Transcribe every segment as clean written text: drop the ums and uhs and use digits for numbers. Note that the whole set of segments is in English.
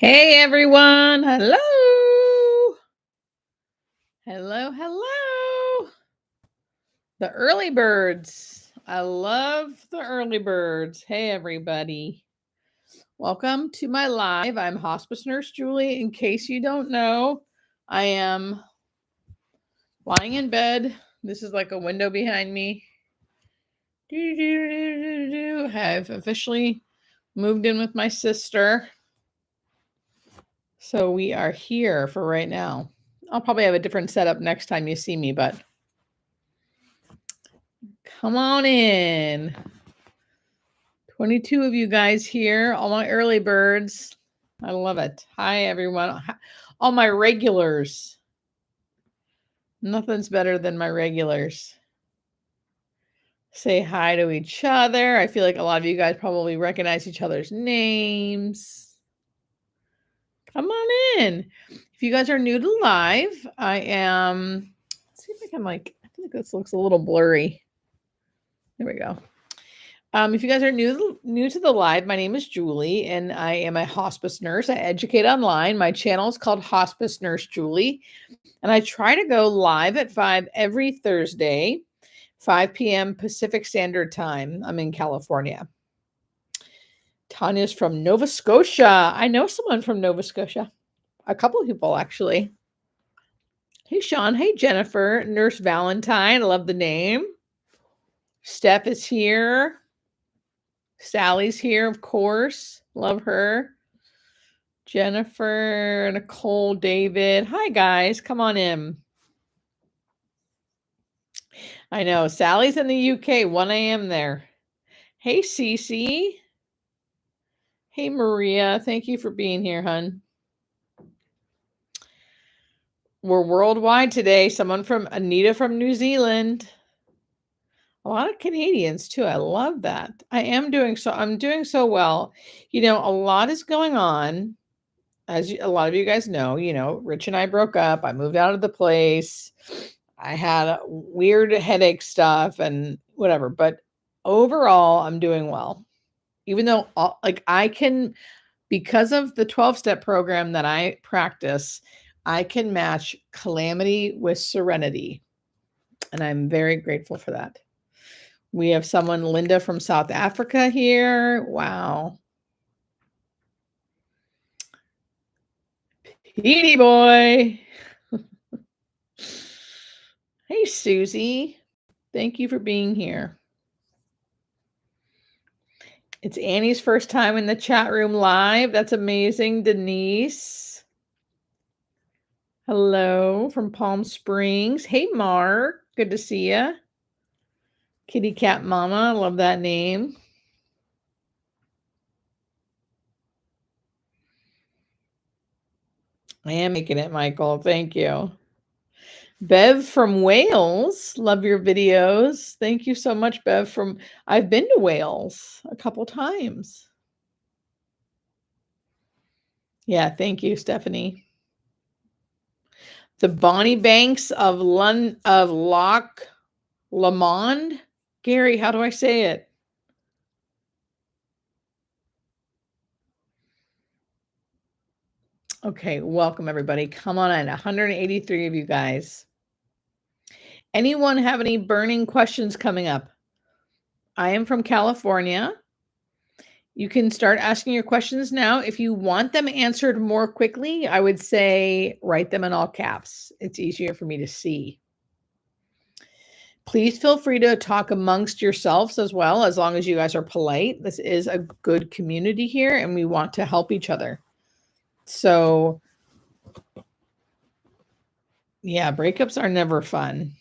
Hey everyone. Hello. Hello, hello. The early birds. I love the early birds. Hey everybody. Welcome to my live. I'm Hospice Nurse Julie. In case you don't know, I am lying in bed. This is like a window behind me. I've officially moved in with my sister. So we are here for right now. I'll probably have a different setup next time you see me, but come on in. 22 of you guys here, all my early birds. I love it. Hi, everyone. All my regulars. Nothing's better than my regulars. Say hi to each other. I feel like a lot of you guys probably recognize each other's names. Come on in. If you guys are new to live, I am. Let's see if I can I feel like this looks a little blurry. There we go. If you guys are new to the live, my name is Julie, and I am a hospice nurse. I educate online. My channel is called Hospice Nurse Julie, and I try to go live at 5 every Thursday, 5 p.m. Pacific Standard Time. I'm in California. Tanya's from Nova Scotia. I know someone from Nova Scotia. A couple of people, actually. Hey, Sean. Hey, Jennifer. Nurse Valentine. I love the name. Steph is here. Sally's here, of course. Love her. Jennifer, Nicole, David. Hi, guys. Come on in. I know. Sally's in the UK. 1 a.m. there. Hey, Cece. Hey, Maria. Thank you for being here, hun. We're worldwide today. Someone from Anita from New Zealand. A lot of Canadians too. I love that. I'm doing so well. You know, a lot is going on. As a lot of you guys know, Rich and I broke up. I moved out of the place. I had weird headache stuff and whatever, but overall, I'm doing well. Even though I can, because of the 12-step program that I practice, I can match calamity with serenity. And I'm very grateful for that. We have someone, Linda from South Africa here. Wow. Petey boy. Hey, Susie. Thank you for being here. It's Annie's first time in the chat room live. That's amazing. Denise. Hello from Palm Springs. Hey, Mark. Good to see you. Kitty Cat Mama. Love that name. I am making it, Michael. Thank you. Bev from Wales. Love your videos. Thank you so much, Bev. I've been to Wales a couple times. Yeah, thank you, Stephanie. The Bonnie Banks of Loch Lomond. Gary, how do I say it? Okay, welcome everybody. Come on in. 183 of you guys. Anyone have any burning questions coming up? I am from California. You can start asking your questions now. If you want them answered more quickly, I would say write them in all caps. It's easier for me to see. Please feel free to talk amongst yourselves as well, as long as you guys are polite. This is a good community here, and we want to help each other. So, yeah, breakups are never fun.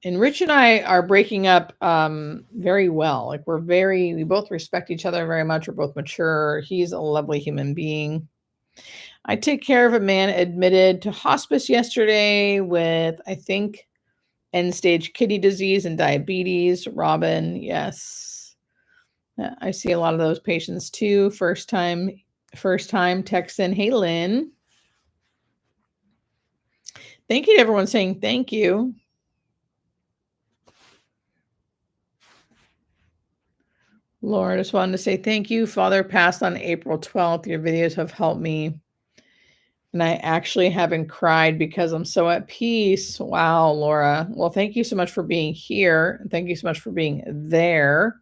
And Rich and I are breaking up very well. Like we both respect each other very much. We're both mature. He's a lovely human being. I take care of a man admitted to hospice yesterday with, I think, end-stage kidney disease and diabetes. Robin, yes. I see a lot of those patients too. First time text in. Hey, Lynn. Thank you to everyone saying thank you. Laura, just wanted to say thank you. Father passed on April 12th. Your videos have helped me. And I actually haven't cried because I'm so at peace. Wow, Laura. Well, thank you so much for being here. Thank you so much for being there.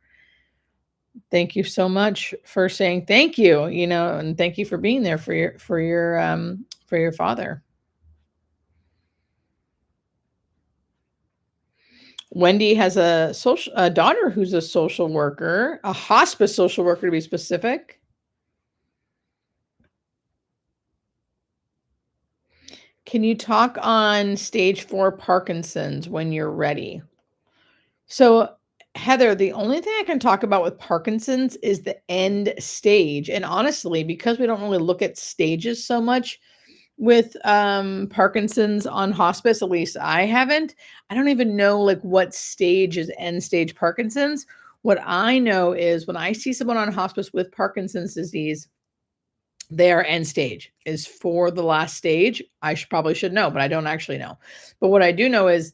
Thank you so much for saying thank you, and thank you for being there for your father. Wendy has a daughter who's a social worker, a hospice social worker to be specific. Can you talk on stage 4 Parkinson's when you're ready? So, Heather, the only thing I can talk about with Parkinson's is the end stage. And honestly, because we don't really look at stages so much with Parkinson's on hospice, at least I haven't. I don't even know like what stage is end stage Parkinson's. What I know is when I see someone on hospice with Parkinson's disease, their end stage is for the last stage. Probably should know, but I don't actually know. But what I do know is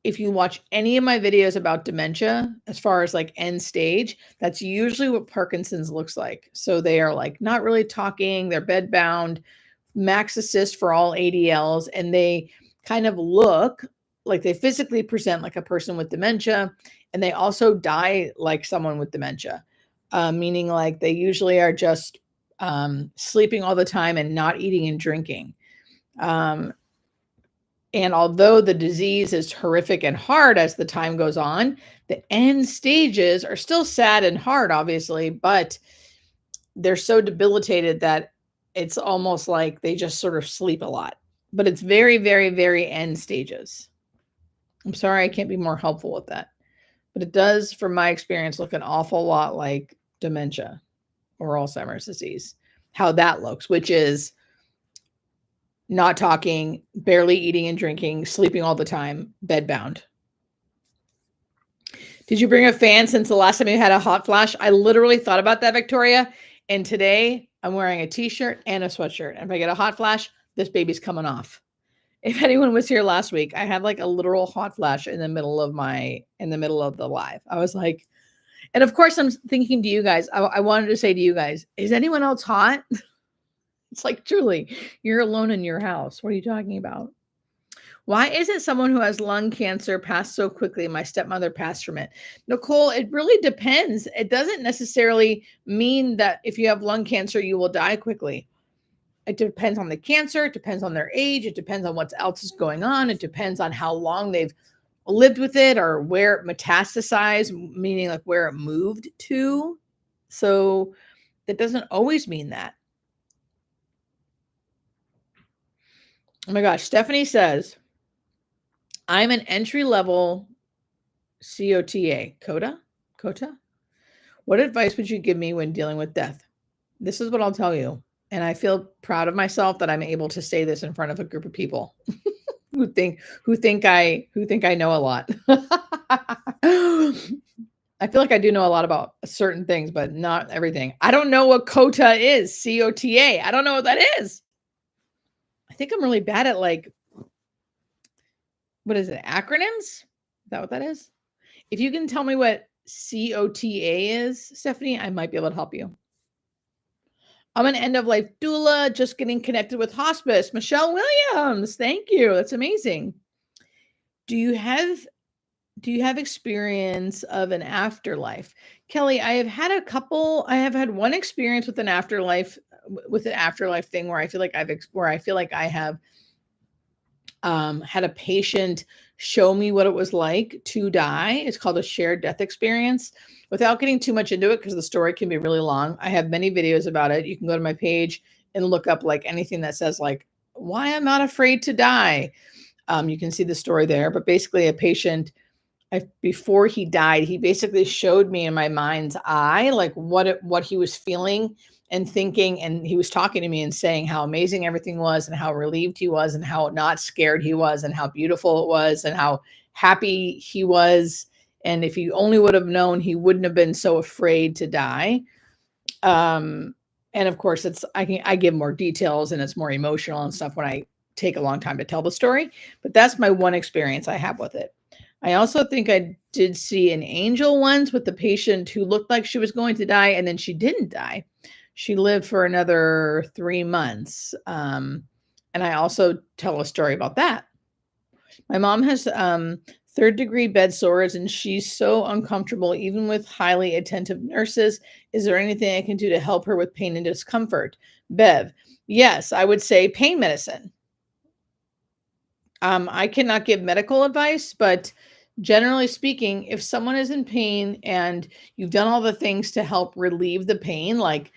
if you watch any of my videos about dementia, as far as like end stage, that's usually what Parkinson's looks like. So they are like not really talking, they're bed bound, max assist for all ADLs, and they kind of look like they physically present like a person with dementia, and they also die like someone with dementia, meaning like they usually are just sleeping all the time and not eating and drinking. And although the disease is horrific and hard as the time goes on, the end stages are still sad and hard, obviously, but they're so debilitated that it's almost like they just sort of sleep a lot. But it's very, very, very end stages. I'm sorry I can't be more helpful with that. But it does, from my experience, look an awful lot like dementia or Alzheimer's disease. How that looks, which is not talking, barely eating and drinking, sleeping all the time, bedbound. Did you bring a fan since the last time you had a hot flash? I literally thought about that, Victoria. And today I'm wearing a t-shirt and a sweatshirt. And if I get a hot flash, this baby's coming off. If anyone was here last week, I had like a literal hot flash in the middle of the live. I was like, and of course I'm thinking to you guys, I wanted to say to you guys, is anyone else hot? It's like, truly, you're alone in your house. What are you talking about? Why isn't someone who has lung cancer passed so quickly? My stepmother passed from it. Nicole, it really depends. It doesn't necessarily mean that if you have lung cancer, you will die quickly. It depends on the cancer. It depends on their age. It depends on what else is going on. It depends on how long they've lived with it or where it metastasized, meaning like where it moved to. So it doesn't always mean that. Oh my gosh, Stephanie says, I'm an entry-level COTA. What advice would you give me when dealing with death? This is what I'll tell you. And I feel proud of myself that I'm able to say this in front of a group of people who think I know a lot. I feel like I do know a lot about certain things, but not everything. I don't know what COTA is, COTA. I don't know what that is. I think I'm really bad at like, what is it? Acronyms? Is that what that is? If you can tell me what COTA is, Stephanie, I might be able to help you. I'm an end-of-life doula, just getting connected with hospice. Michelle Williams, thank you. That's amazing. Do you have experience of an afterlife? Kelly, I have had one experience with an afterlife thing where I feel like I have had a patient show me what it was like to die. It's called a shared death experience. Without getting too much into it, because the story can be really long, I have many videos about it. You can go to my page and look up like anything that says like why I'm not afraid to die. You can see the story there. But basically, a patient, before he died, he basically showed me in my mind's eye like what he was feeling and thinking, and he was talking to me and saying how amazing everything was and how relieved he was and how not scared he was and how beautiful it was and how happy he was, and if he only would have known, he wouldn't have been so afraid to die. And of course, I give more details and it's more emotional and stuff when I take a long time to tell the story, but that's my one experience I have with it. I also think I did see an angel once with the patient who looked like she was going to die and then she didn't die. She lived for another 3 months. And I also tell a story about that. My mom has third degree bed sores and she's so uncomfortable, even with highly attentive nurses. Is there anything I can do to help her with pain and discomfort? Bev, yes, I would say pain medicine. I cannot give medical advice, but generally speaking, if someone is in pain and you've done all the things to help relieve the pain, like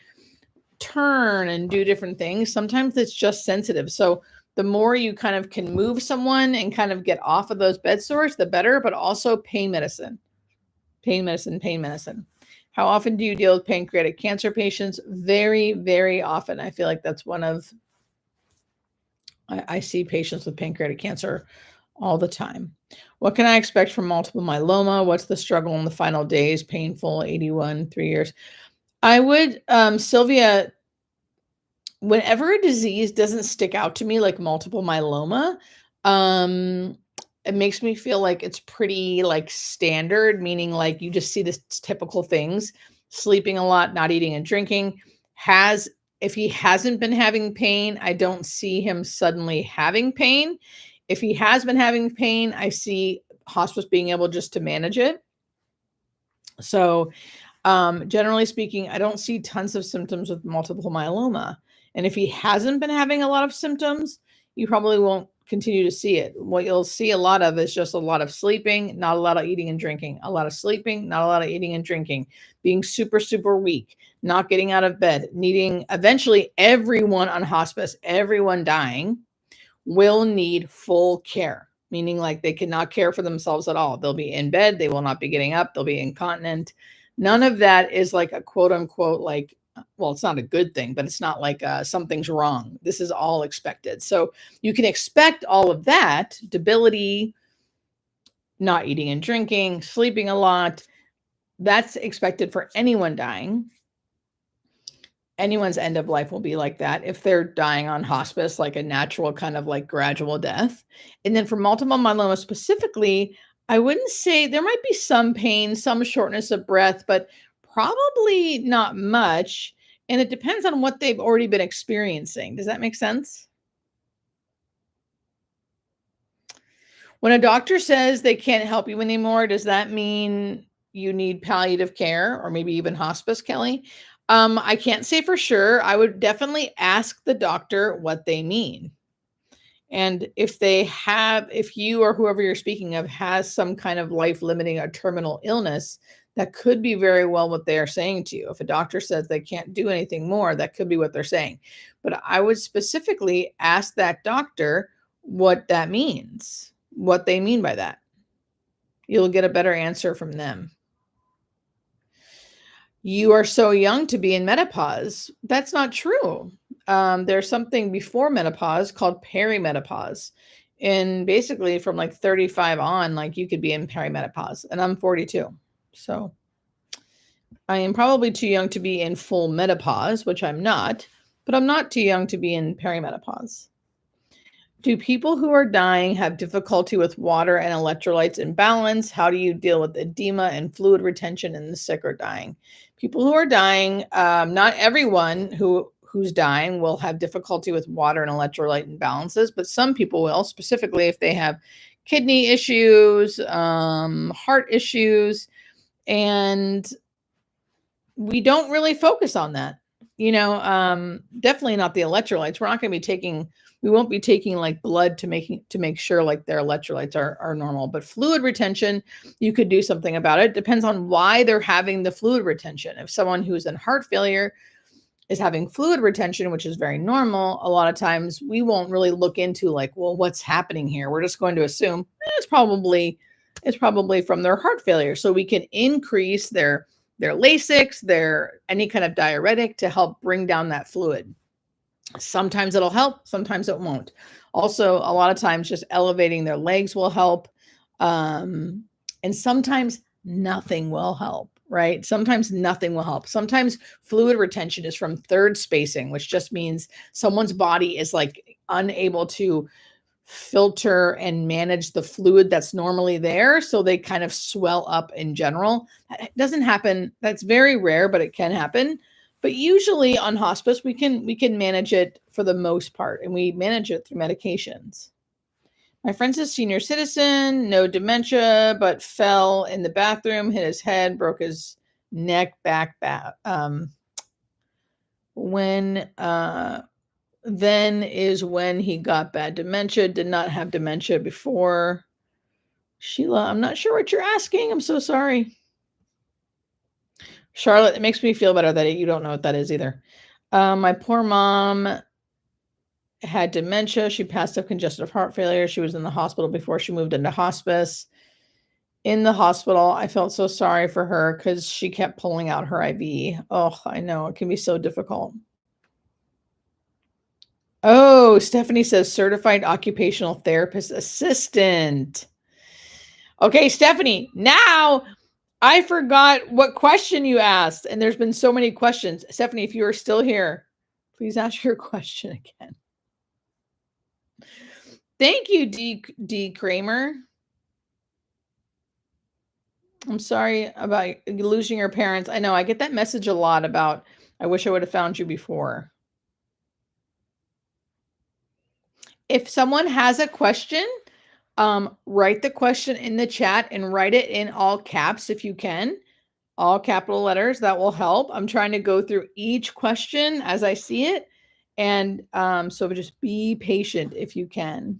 turn and do different things, sometimes it's just sensitive. So the more you kind of can move someone and kind of get off of those bed sores, the better, but also pain medicine, pain medicine, pain medicine. How often do you deal with pancreatic cancer patients? Very, very often. I feel like that's one of, I see patients with pancreatic cancer all the time. What can I expect from multiple myeloma? What's the struggle in the final days? Painful, 81, 3 years. I would, Sylvia, whenever a disease doesn't stick out to me like multiple myeloma, um, it makes me feel like it's pretty like standard, meaning like you just see the typical things, sleeping a lot, not eating and drinking. Has If he hasn't been having pain, I don't see him suddenly having pain. If he has been having pain, I see hospice being able just to manage it. So generally speaking, I don't see tons of symptoms with multiple myeloma. And if he hasn't been having a lot of symptoms, you probably won't continue to see it. What you'll see a lot of is just a lot of sleeping, not a lot of eating and drinking, a lot of sleeping, not a lot of eating and drinking, being super, super weak, not getting out of bed, needing eventually everyone on hospice, everyone dying will need full care, meaning like they cannot care for themselves at all. They'll be in bed, they will not be getting up, they'll be incontinent. None of that is like a quote unquote, like, well, it's not a good thing, but it's not like something's wrong. This is all expected. So you can expect all of that debility, not eating and drinking, sleeping a lot. That's expected for anyone dying. Anyone's end of life will be like that if they're dying on hospice, like a natural kind of like gradual death. And then for multiple myeloma specifically, I wouldn't say there might be some pain, some shortness of breath, but probably not much. And it depends on what they've already been experiencing. Does that make sense? When a doctor says they can't help you anymore, does that mean you need palliative care or maybe even hospice, Kelly? I can't say for sure. I would definitely ask the doctor what they mean. And if you or whoever you're speaking of has some kind of life limiting or terminal illness, that could be very well what they are saying to you. If a doctor says they can't do anything more, that could be what they're saying. But I would specifically ask that doctor what that means, what they mean by that. You'll get a better answer from them. You are so young to be in menopause. That's not true. There's something before menopause called perimenopause. And basically from like 35 on, like you could be in perimenopause. And I'm 42. So I am probably too young to be in full menopause, which I'm not, but I'm not too young to be in perimenopause. Do people who are dying have difficulty with water and electrolytes imbalance? How do you deal with edema and fluid retention in the sick or dying? People who are dying, not everyone who's dying will have difficulty with water and electrolyte imbalances, but some people will, specifically if they have kidney issues, heart issues, and we don't really focus on that. Definitely not the electrolytes. We won't be taking like blood to make sure like their electrolytes are normal. But fluid retention, you could do something about it. Depends on why they're having the fluid retention. If someone who's in heart failure is having fluid retention, which is very normal, a lot of times we won't really look into like, well, what's happening here? We're just going to assume it's probably from their heart failure. So we can increase their Lasix, their any kind of diuretic to help bring down that fluid. Sometimes it'll help, sometimes it won't. Also, a lot of times just elevating their legs will help. And sometimes nothing will help, right? Sometimes nothing will help. Sometimes fluid retention is from third spacing, which just means someone's body is like unable to filter and manage the fluid that's normally there. So they kind of swell up in general. It doesn't happen. That's very rare, but it can happen. But usually on hospice, we can manage it for the most part, and we manage it through medications. My friend's a senior citizen, no dementia, but fell in the bathroom, hit his head, broke his neck, back. When then is when he got bad dementia. Did not have dementia before. Sheila, I'm not sure what you're asking. I'm so sorry. Charlotte, it makes me feel better that you don't know what that is either. My poor mom had dementia. She passed of congestive heart failure. She was in the hospital before she moved into hospice. In the hospital, I felt so sorry for her because she kept pulling out her IV. Oh, I know. It can be so difficult. Oh, Stephanie says certified occupational therapist assistant. Okay, Stephanie, now I forgot what question you asked, and there's been so many questions. Stephanie, if you are still here, please ask your question again. Thank you, D. Kramer. I'm sorry about losing your parents. I know I get that message a lot about, I wish I would have found you before. If someone has a question, write the question in the chat and write it in all caps if you can. All capital letters, that will help. I'm trying to go through each question as I see it. And so just be patient if you can.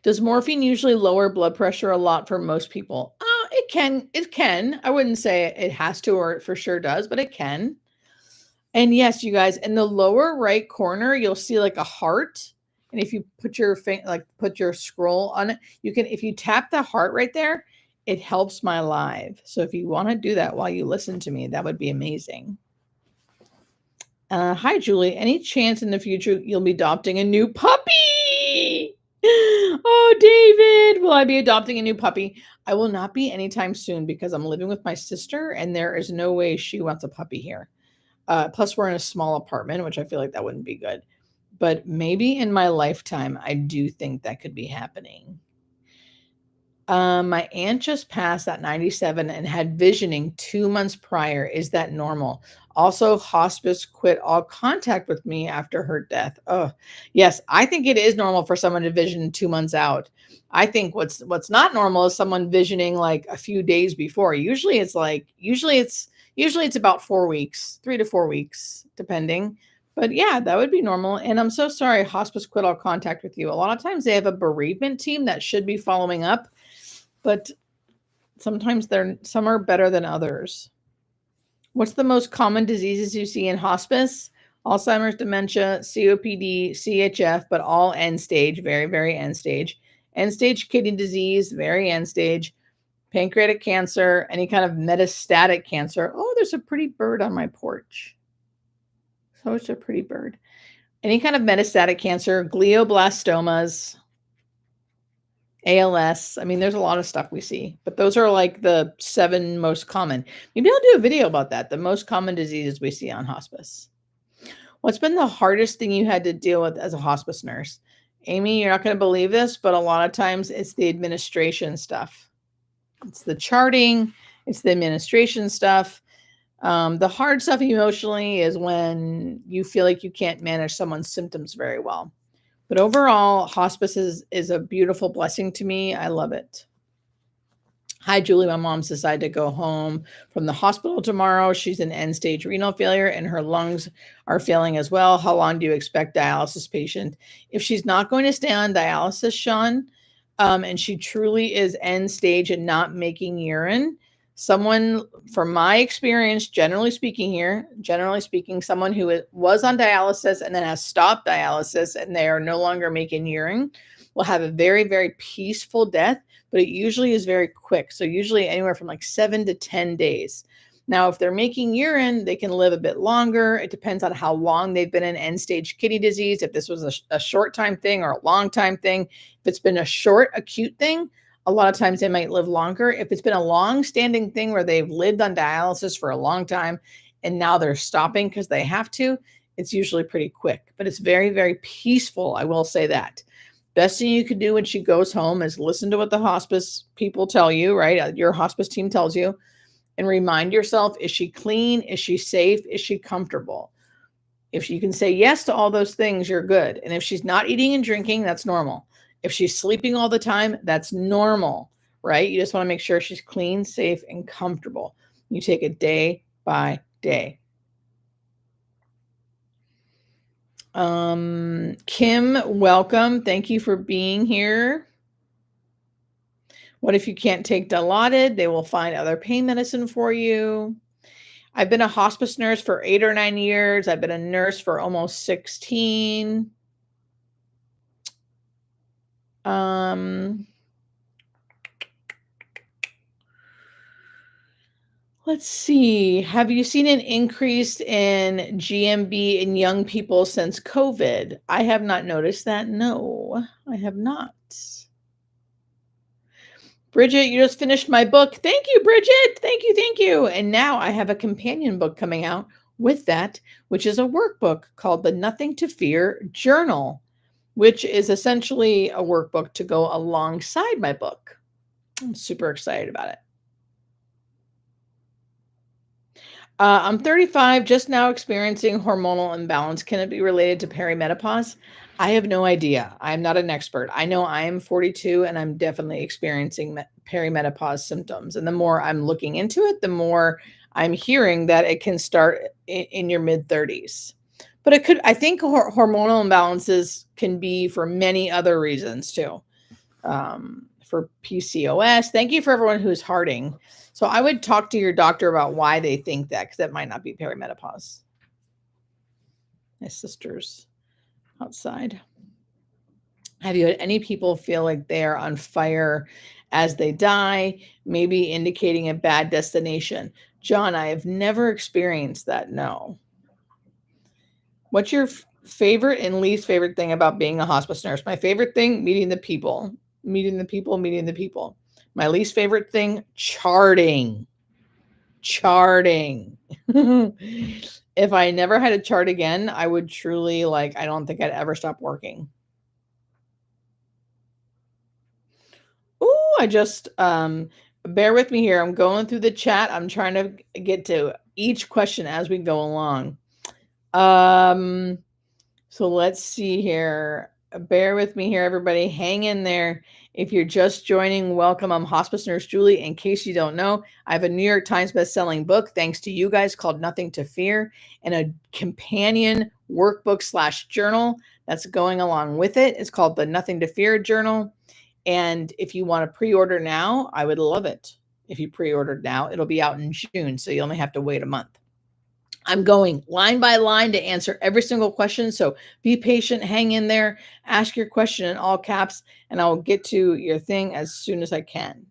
Does morphine usually lower blood pressure a lot for most people? It can. I wouldn't say it has to, or it for sure does, but it can. And yes, you guys, in the lower right corner, you'll see like a heart. And if you put your put your scroll on it, you can, if you tap the heart right there, it helps my live. So if you want to do that while you listen to me, that would be amazing. Hi, Julie. Any chance in the future you'll be adopting a new puppy? Oh, David, will I be adopting a new puppy? I will not be anytime soon because I'm living with my sister and there is no way she wants a puppy here. Plus, we're in a small apartment, which I feel like that wouldn't be good. But maybe in my lifetime, I do think that could be happening. My aunt just passed at 97 and had visioning 2 months prior. Is that normal? Also, hospice quit all contact with me after her death. Oh, yes, I think it is normal for someone to vision 2 months out. I think what's not normal is someone visioning like a few days before. Usually it's about 4 weeks, 3 to 4 weeks, depending. But yeah, that would be normal. And I'm so sorry, hospice quit all contact with you. A lot of times they have a bereavement team that should be following up, but sometimes some are better than others. What's the most common diseases you see in hospice? Alzheimer's, dementia, COPD, CHF, but all end stage, very, very end stage. End stage kidney disease, very end stage. Pancreatic cancer, any kind of metastatic cancer. Oh, there's a pretty bird on my porch. So it's a pretty bird. Any kind of metastatic cancer, glioblastomas, ALS. I mean, there's a lot of stuff we see, but those are like the 7 most common. Maybe I'll do a video about that. The most common diseases we see on hospice. What's been the hardest thing you had to deal with as a hospice nurse? Amy, you're not going to believe this, but a lot of times it's the administration stuff. It's the charting. It's the administration stuff. The hard stuff emotionally is when you feel like you can't manage someone's symptoms very well. But overall, hospice is a beautiful blessing to me. I love it. Hi, Julie. My mom's decided to go home from the hospital tomorrow. She's in end-stage renal failure and her lungs are failing as well. How long do you expect dialysis patient? If she's not going to stay on dialysis, Sean, and she truly is end stage and not making urine, someone, from my experience, generally speaking, someone who was on dialysis and then has stopped dialysis and they are no longer making urine will have a very, very peaceful death, but it usually is very quick. So usually anywhere from like 7 to 10 days. Now, if they're making urine, they can live a bit longer. It depends on how long they've been in end-stage kidney disease. If this was a short time thing or a long time thing, if it's been a short acute thing, a lot of times they might live longer. If it's been a long-standing thing where they've lived on dialysis for a long time and now they're stopping because they have to, it's usually pretty quick. But it's very, very peaceful, I will say that. Best thing you could do when she goes home is listen to what the hospice people tell you, right? Your hospice team tells you. and remind yourself, is she clean? Is she safe? Is she comfortable? If you can say yes to all those things, you're good. And if she's not eating and drinking, that's normal. If she's sleeping all the time, that's normal, right? You just want to make sure she's clean, safe, and comfortable. You take it day by day. Kim, welcome. Thank you for being here. What if you can't take Dilaudid? They will find other pain medicine for you. I've been a hospice nurse for 8 or 9 years. I've been a nurse for almost 16. Let's see. Have you seen an increase in GMB in young people since COVID? I have not noticed that. No, I have not. Bridget, you just finished my book. Thank you, Bridget. Thank you. Thank you. And now I have a companion book coming out with that, which is a workbook called the Nothing to Fear Journal, which is essentially a workbook to go alongside my book. I'm super excited about it. I'm 35, just now experiencing hormonal imbalance. Can it be related to perimenopause? I have no idea. I'm not an expert. I know I am 42 and I'm definitely experiencing perimenopause symptoms. And the more I'm looking into it, the more I'm hearing that it can start in your mid 30s. But it could, I think hormonal imbalances can be for many other reasons too. For PCOS. Thank you for everyone who's hearting. So I would talk to your doctor about why they think that, because that might not be perimenopause. My sister's outside. Have you had any people feel like they are on fire as they die, maybe indicating a bad destination? John, I have never experienced that. No. What's your favorite and least favorite thing about being a hospice nurse? My favorite thing, meeting the people. Meeting the people. My least favorite thing, charting. If I never had to chart again, I would truly I don't think I'd ever stop working. I just, bear with me here. I'm going through the chat. I'm trying to get to each question as we go along. So let's see here. Bear with me here, everybody. Hang in there. If you're just joining, welcome. I'm Hospice Nurse Julie. In case you don't know, I have a New York Times best-selling book, thanks to you guys, called Nothing to Fear, and a companion workbook / journal that's going along with it. It's called the Nothing to Fear Journal. And if you want to pre-order now, I would love it. If you pre-ordered now, it'll be out in June, so you only have to wait a month. I'm going line by line to answer every single question. So be patient, hang in there, ask your question in all caps, and I'll get to your thing as soon as I can.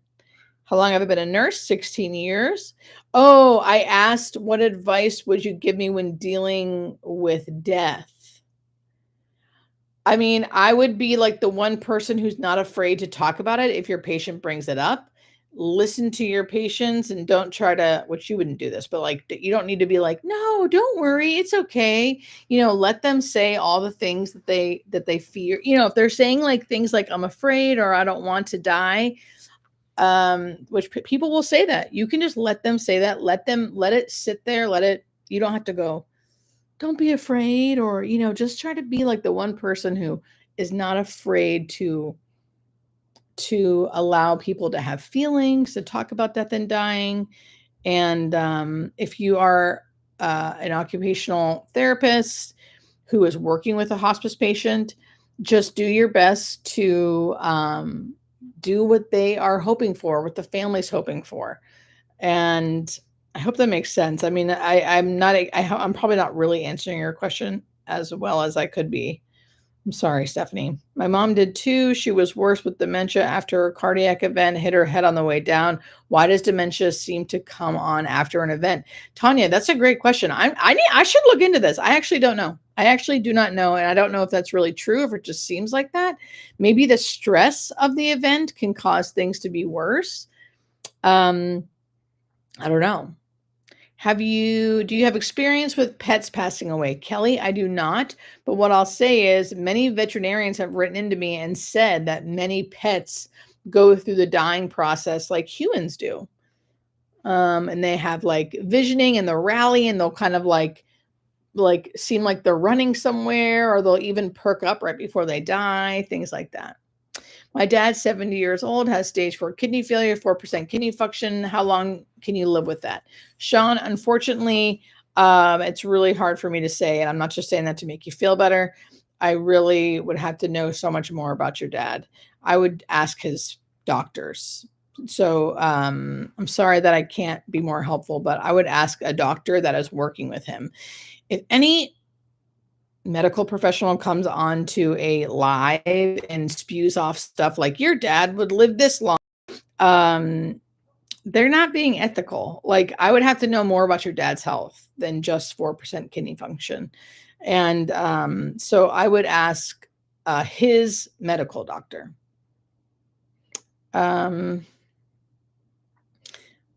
How long have I been a nurse? 16 years. Oh, I asked, what advice would you give me when dealing with death? I mean, I would be like the one person who's not afraid to talk about it if your patient brings it up. Listen to your patients and don't try to, which you wouldn't do this, but you don't need to be like, no, don't worry, it's okay. Let them say all the things that they fear. If they're saying things like I'm afraid or I don't want to die, which people will say that, you can just let them say that, let it sit there, you don't have to go, don't be afraid, or just try to be like the one person who is not afraid to allow people to have feelings, to talk about death and dying. And if you are an occupational therapist who is working with a hospice patient, just do your best to do what they are hoping for, what the family's hoping for. And I hope that makes sense. I mean, I'm probably not really answering your question as well as I could be. I'm sorry, Stephanie. My mom did too. She was worse with dementia after a cardiac event, hit her head on the way down. Why does dementia seem to come on after an event? Tanya, that's a great question. I should look into this. I actually don't know. I actually do not know. And I don't know if that's really true, if it just seems like that. Maybe the stress of the event can cause things to be worse. I don't know. Do you have experience with pets passing away? Kelly, I do not. But what I'll say is many veterinarians have written into me and said that many pets go through the dying process like humans do. And they have like visioning and they'll rally and they'll kind of like seem like they're running somewhere, or they'll even perk up right before they die, things like that. My dad's 70 years old, has stage 4 kidney failure, 4% kidney function. How long can you live with that? Sean, unfortunately, it's really hard for me to say, and I'm not just saying that to make you feel better. I really would have to know so much more about your dad. I would ask his doctors. So I'm sorry that I can't be more helpful, but I would ask a doctor that is working with him. If any medical professional comes on to a live and spews off stuff like your dad would live this long, um, they're not being ethical. Like, I would have to know more about your dad's health than just 4% kidney function. And so I would ask his medical doctor.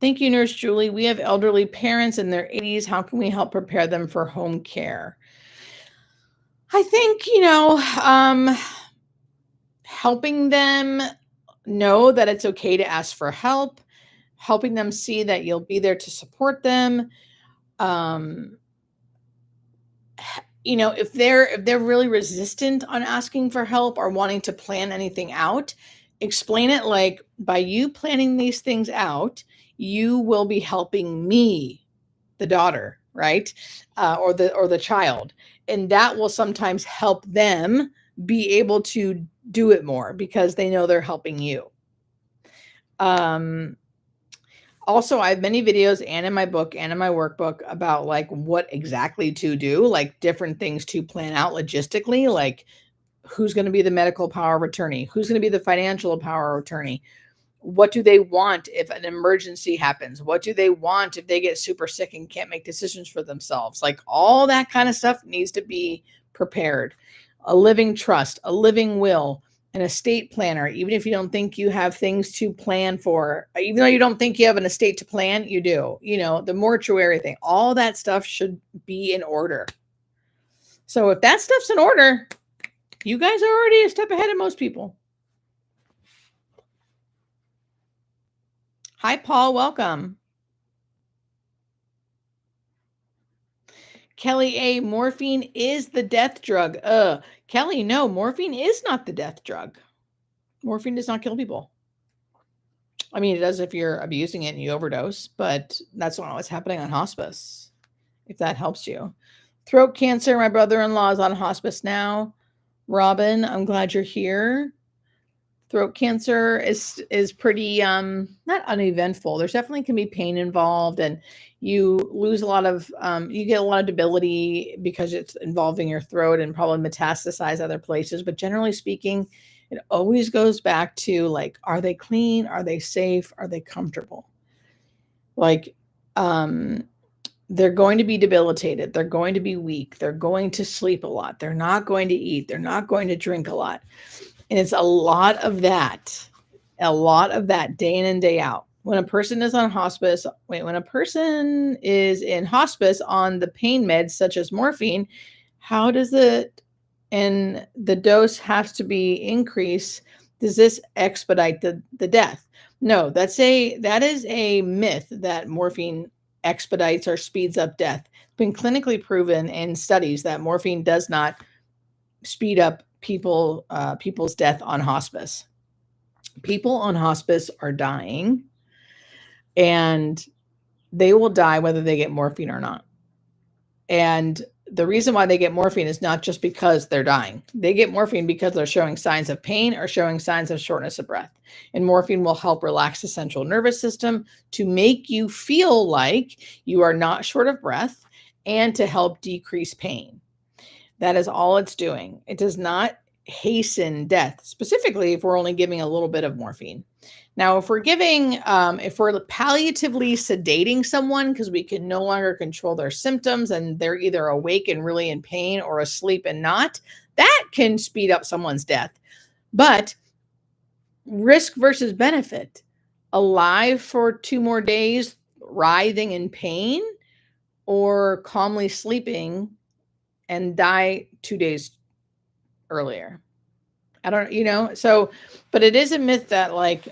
Thank you, Nurse Julie. We have elderly parents in their 80s. How can we help prepare them for home care? I think, helping them know that it's okay to ask for help, helping them see that you'll be there to support them. If they're really resistant on asking for help or wanting to plan anything out, explain it like, by you planning these things out, you will be helping me, the daughter, right? Or the child. And that will sometimes help them be able to do it more because they know they're helping you. Also, I have many videos and in my book and in my workbook about like what exactly to do, like different things to plan out logistically, like who's going to be the medical power of attorney, who's going to be the financial power of attorney, what do they want if an emergency happens, what do they want if they get super sick and can't make decisions for themselves, like all that kind of stuff needs to be prepared. A living trust, a living will, an estate planner, even if you don't think you have things to plan for, even though you don't think you have an estate to plan, you do. The mortuary thing, all that stuff should be in order. So if that stuff's in order, you guys are already a step ahead of most people. Hi, Paul. Welcome. Kelly A, morphine is the death drug. Kelly, no, morphine is not the death drug. Morphine does not kill people. I mean, it does if you're abusing it and you overdose, but that's not what's happening on hospice, if that helps you. Throat cancer, my brother-in-law is on hospice now. Robin, I'm glad you're here. Throat cancer is pretty not uneventful. There's definitely can be pain involved, and you lose a lot of you get a lot of debility because it's involving your throat and probably metastasize other places. But generally speaking, it always goes back to like, are they clean? Are they safe? Are they comfortable? Like, they're going to be debilitated. They're going to be weak. They're going to sleep a lot. They're not going to eat. They're not going to drink a lot. And it's a lot of that day in and day out. When a person is on hospice, when a person is in hospice on the pain meds such as morphine, how does it, and the dose has to be increased? Does this expedite the death? No, that is a myth that morphine expedites or speeds up death. It's been clinically proven in studies that morphine does not speed up people's death on hospice. People on hospice are dying, and they will die whether they get morphine or not. And the reason why they get morphine is not just because they're dying. They get morphine because they're showing signs of pain or showing signs of shortness of breath. And morphine will help relax the central nervous system to make you feel like you are not short of breath and to help decrease pain. That is all it's doing. It does not hasten death, specifically if we're only giving a little bit of morphine. Now, if we're palliatively sedating someone because we can no longer control their symptoms and they're either awake and really in pain or asleep and not, that can speed up someone's death. But risk versus benefit, alive for 2 more days, writhing in pain, or calmly sleeping and die 2 days earlier. I don't, so, but it is a myth that like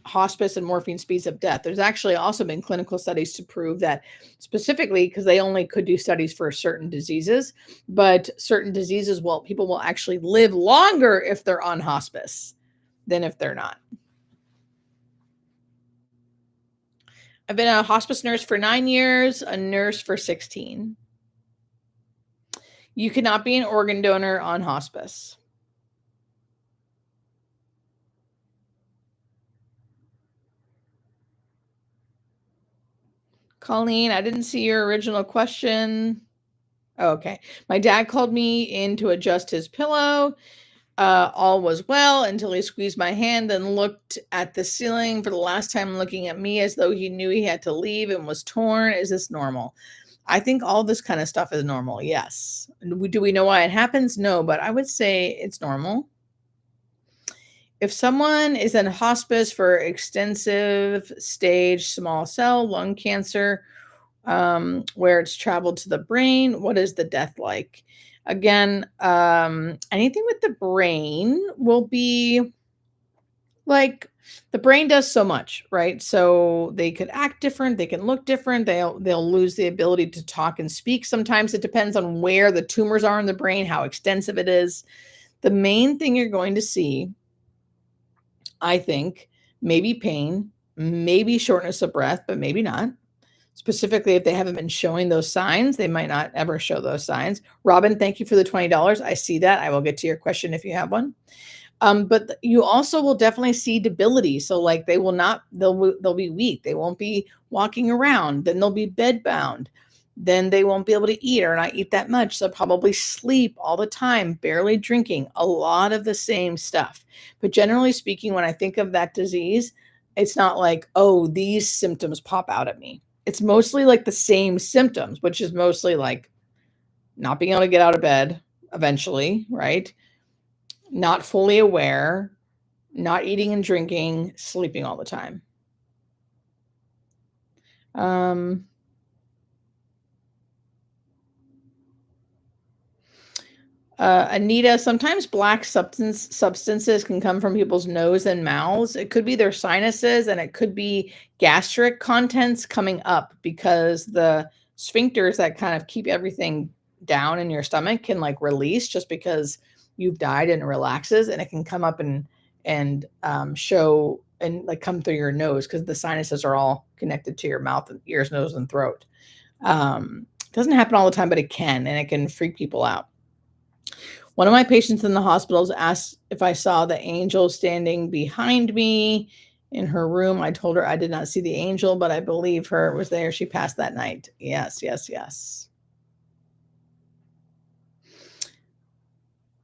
hospice and morphine speeds up death. There's actually also been clinical studies to prove that, specifically because they only could do studies for certain diseases, but certain diseases, well, people will actually live longer if they're on hospice than if they're not. I've been a hospice nurse for 9 years, a nurse for 16. You cannot be an organ donor on hospice. Colleen, I didn't see your original question. Oh, okay. My dad called me in to adjust his pillow. All was well until he squeezed my hand and looked at the ceiling for the last time, looking at me as though he knew he had to leave and was torn. Is this normal? I think all this kind of stuff is normal. Yes. Do we know why it happens? No, but I would say it's normal. If someone is in hospice for extensive stage small cell lung cancer, where it's traveled to the brain, what is the death like? Again, anything with the brain will be like, the brain does so much, right? So they could act different, they can look different, they'll lose the ability to talk and speak. Sometimes it depends on where the tumors are in the brain, how extensive it is. The main thing you're going to see, I think, maybe pain, maybe shortness of breath, but maybe not. Specifically, if they haven't been showing those signs, they might not ever show those signs. Robin, thank you for the $20. I see that. I will get to your question if you have one. But you also will definitely see debility. So like they'll be weak. They won't be walking around. Then they'll be bed bound. Then they won't be able to eat or not eat that much. They'll probably sleep all the time, barely drinking, a lot of the same stuff. But generally speaking, when I think of that disease, it's not like, oh, these symptoms pop out at me. It's mostly like the same symptoms, which is mostly like not being able to get out of bed eventually, right? Not fully aware, not eating and drinking, sleeping all the time. Anita, sometimes black substances can come from people's nose and mouths. It could be their sinuses, and it could be gastric contents coming up, because the sphincters that kind of keep everything down in your stomach can like release just because you've died, and it relaxes, and it can come up and show and like come through your nose, because the sinuses are all connected to your mouth and ears, nose, and throat. It doesn't happen all the time, but it can, and it can freak people out. One of my patients in the hospitals asked if I saw the angel standing behind me in her room. I told her I did not see the angel, but I believe her was there. She passed that night. Yes, yes, yes.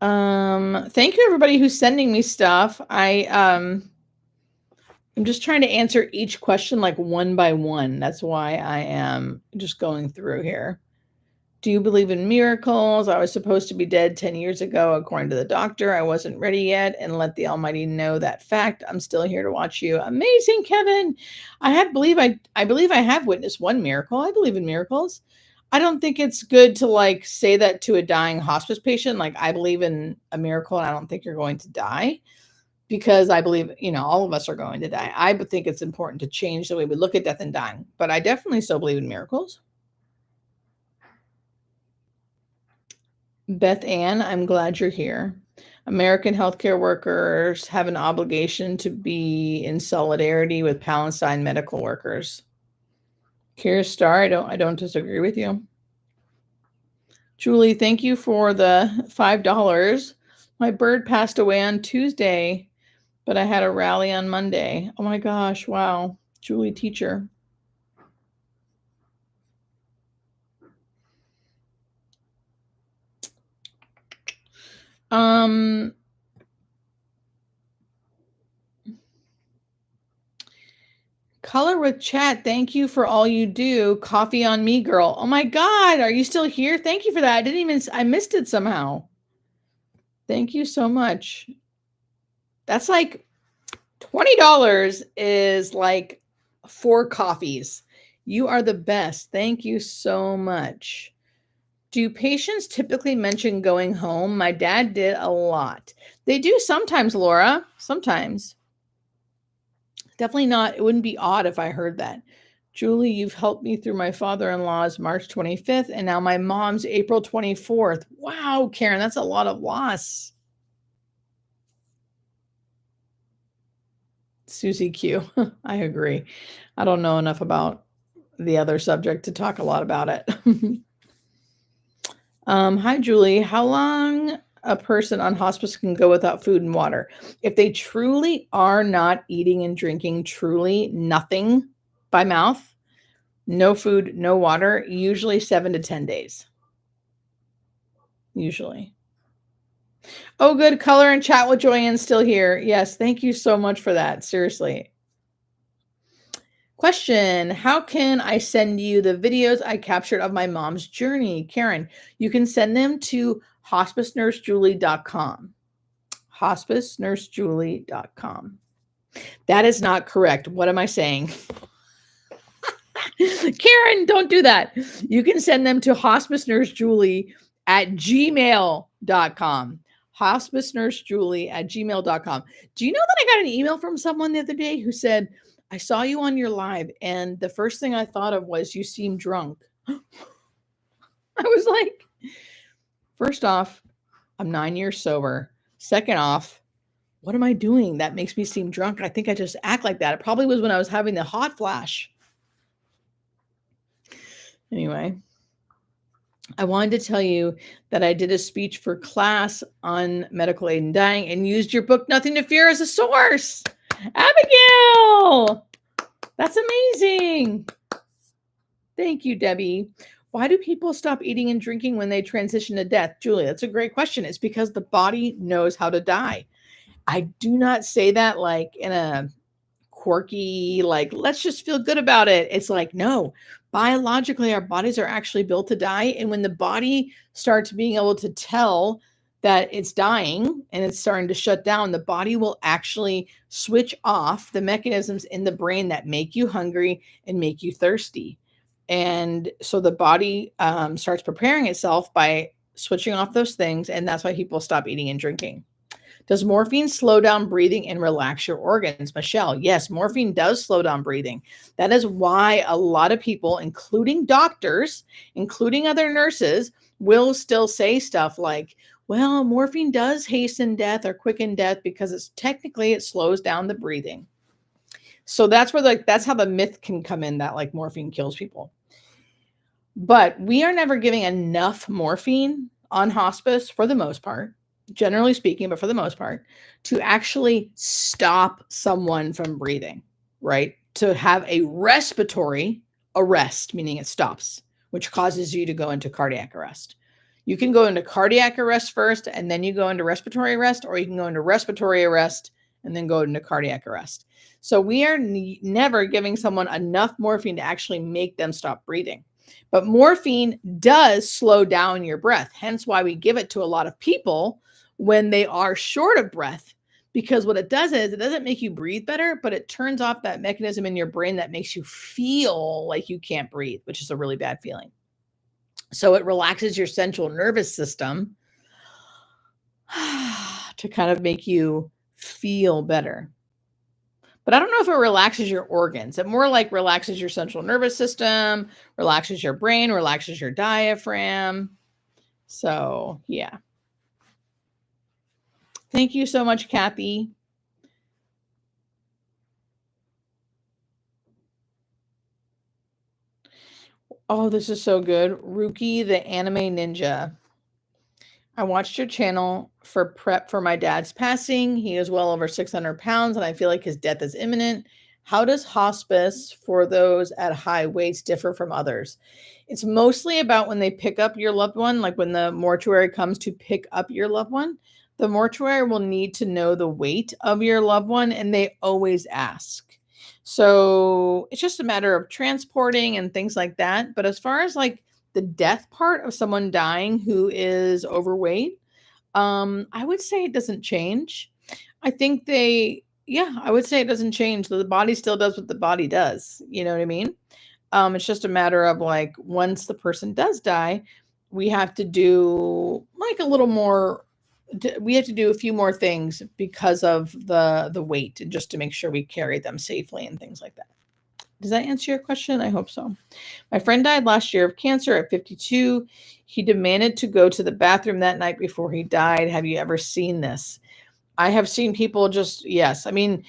Thank you everybody who's sending me stuff. I'm just trying to answer each question like one by one. That's why I am just going through here. Do you believe in miracles? I was supposed to be dead 10 years ago, according to the doctor. I wasn't ready yet, and let the Almighty know that fact. I'm still here to watch you. Amazing, Kevin. I believe I have witnessed one miracle. I believe in miracles. I don't think it's good to like say that to a dying hospice patient. Like, I believe in a miracle and I don't think you're going to die, because I believe, all of us are going to die. I would think it's important to change the way we look at death and dying, but I definitely still believe in miracles. Beth Ann, I'm glad you're here. American healthcare workers have an obligation to be in solidarity with Palestine medical workers. Kira Star, I don't disagree with you. Julie, thank you for the $5. My bird passed away on Tuesday, but I had a rally on Monday. Oh my gosh, wow. Julie, teacher. Color with chat. Thank you for all you do. Coffee on me, girl. Oh my God. Are you still here? Thank you for that. I missed it somehow. Thank you so much. That's like $20 is like 4 coffees. You are the best. Thank you so much. Do patients typically mention going home? My dad did a lot. They do sometimes, Laura. Sometimes. Definitely not. It wouldn't be odd if I heard that. Julie, you've helped me through my father-in-law's March 25th and now my mom's April 24th. Wow, Karen, that's a lot of loss. Susie Q. I agree. I don't know enough about the other subject to talk a lot about it. Hi, Julie. How long a person on hospice can go without food and water? If they truly are not eating and drinking, truly nothing by mouth, no food, no water, usually 7 to 10 days. Usually. Oh, good. Color and chat with Joanne still here. Yes, thank you so much for that. Seriously. Question, how can I send you the videos I captured of my mom's journey? Karen, you can send them to hospicenursejulie.com. Hospicenursejulie.com. That is not correct. What am I saying? Karen, don't do that. You can send them to hospicenursejulie@gmail.com. Hospicenursejulie@gmail.com. Do you know that I got an email from someone the other day who said, I saw you on your live, and the first thing I thought of was you seem drunk. I was like, first off, I'm 9 years sober. Second off, what am I doing that makes me seem drunk? I think I just act like that. It probably was when I was having the hot flash. Anyway, I wanted to tell you that I did a speech for class on medical aid in dying and used your book, Nothing to Fear, as a source. Abigail, that's amazing. Thank you, Debbie. Why do people stop eating and drinking when they transition to death? Julie, that's a great question. It's because the body knows how to die. I do not say that like in a quirky, like, let's just feel good about it. It's like, no, biologically, our bodies are actually built to die. And when the body starts being able to tell that it's dying and it's starting to shut down, the body will actually switch off the mechanisms in the brain that make you hungry and make you thirsty. And so the body starts preparing itself by switching off those things. And that's why people stop eating and drinking. Does morphine slow down breathing and relax your organs? Michelle, yes, morphine does slow down breathing. That is why a lot of people, including doctors, including other nurses, will still say stuff like, well, morphine does hasten death or quicken death because it's technically it slows down the breathing. So that's where that's how the myth can come in that like morphine kills people. But we are never giving enough morphine on hospice for the most part, generally speaking, but for the most part, to actually stop someone from breathing, right? To have a respiratory arrest, meaning it stops, which causes you to go into cardiac arrest. You can go into cardiac arrest first, and then you go into respiratory arrest, or you can go into respiratory arrest and then go into cardiac arrest. So we are never giving someone enough morphine to actually make them stop breathing. But morphine does slow down your breath, hence why we give it to a lot of people when they are short of breath, because what it does is it doesn't make you breathe better, but it turns off that mechanism in your brain that makes you feel like you can't breathe, which is a really bad feeling. So it relaxes your central nervous system to kind of make you feel better. But I don't know if it relaxes your organs. It more like relaxes your central nervous system, relaxes your brain, relaxes your diaphragm. So, yeah. Thank you so much, Kathy. Oh, this is so good. Ruki, the anime ninja. I watched your channel for prep for my dad's passing. He is well over 600 pounds, and I feel like his death is imminent. How does hospice for those at high weights differ from others? It's mostly about when they pick up your loved one, like when the mortuary comes to pick up your loved one. The mortuary will need to know the weight of your loved one, and they always ask. So it's just a matter of transporting and things like that. But as far as like the death part of someone dying who is overweight, I would say it doesn't change. I think I would say it doesn't change. The body still does what the body does. You know what I mean? It's just a matter of like once the person does die, we have to do like a little more. We have to do a few more things because of the weight, and just to make sure we carry them safely and things like that. Does that answer your question? I hope so. My friend died last year of cancer at 52. He demanded to go to the bathroom that night before he died. Have you ever seen this? I have seen people just, yes. I mean,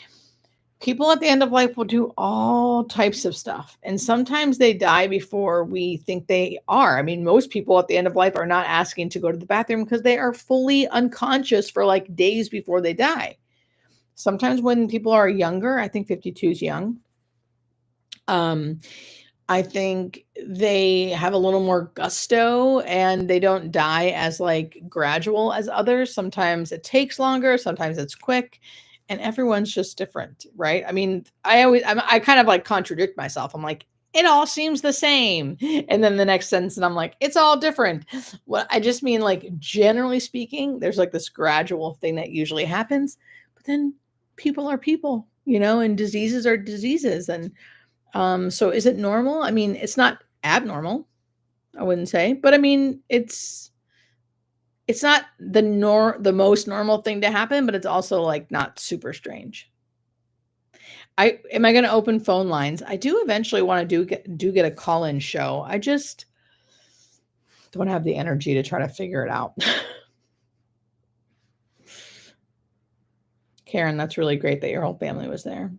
people at the end of life will do all types of stuff. And sometimes they die before we think they are. I mean, most people at the end of life are not asking to go to the bathroom because they are fully unconscious for like days before they die. Sometimes when people are younger, I think 52 is young. I think they have a little more gusto and they don't die as like gradual as others. Sometimes it takes longer, sometimes it's quick, and everyone's just different, right? I mean, I kind of like contradict myself. I'm like, it all seems the same. And then the next sentence, and I'm like, it's all different. What I just mean, like, generally speaking, there's like this gradual thing that usually happens, but then people are people, and diseases are diseases. And so is it normal? I mean, it's not abnormal, I wouldn't say, but I mean, it's not the most normal thing to happen, but it's also like not super strange. Am I going to open phone lines? I do eventually want to get a call-in show. I just don't have the energy to try to figure it out. Karen, that's really great that your whole family was there.